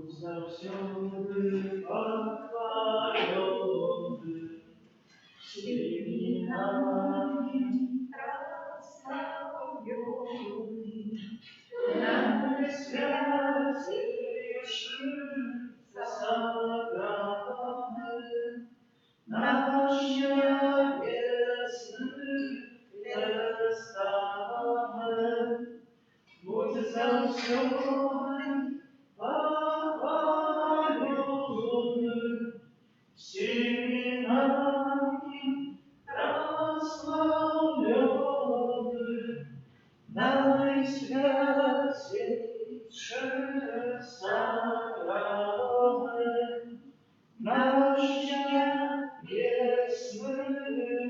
Завсёды похвалёны всеми нами прославлёны, на святейших собраниях наш небесный представитель, будь завсёды похвалёны всеми нами прославлёны, наисвятейшее собрание, наш небесный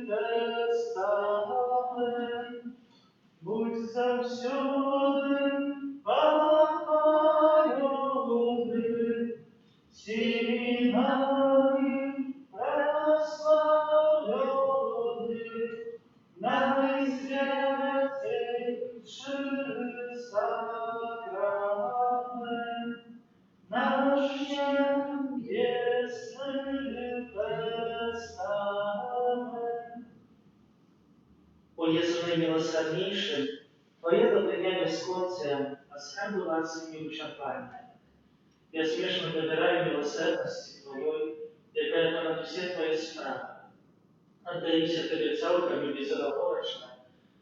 представитель, будь завсёды похвалёны всеми нами прославлёны, наисвятейшее сакрамент, наш небесный представитель. О Jezu najmilosrdniejszy, Twoje dobrenia bezkońce, a skarbu łaski nieuczerpalne. Ja śmieszno wybierаю милосердности Твоей, яка понад все Твои справи. Отдаюся Тебе цілком і безоговорочно,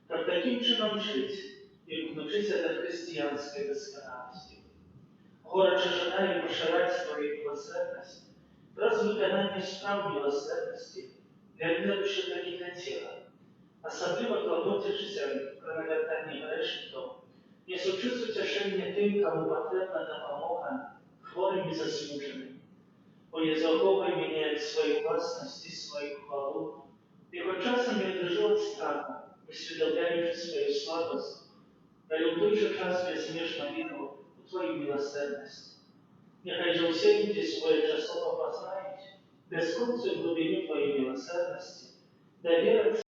как таким чином жить и внучиться до христианской досконалости. Горячо желаю поширать Твою милосердность, раз виконання справ милосердности для душі, так і для тіла. Особливо клопотячися про навертання грешників, несучи утешення тим, кому потрібна допомога, хворим і засмученим. О Єзу, охопай мене від своєї власності, свою хвалу, і хоч часом я дрожу від страху, усвідомляючи свою слабость, але в той же час безмежно віру у Твою милосердність. Нехай же всі люди своє часово познають безконцю глибину Твоєї милосердності, довіряться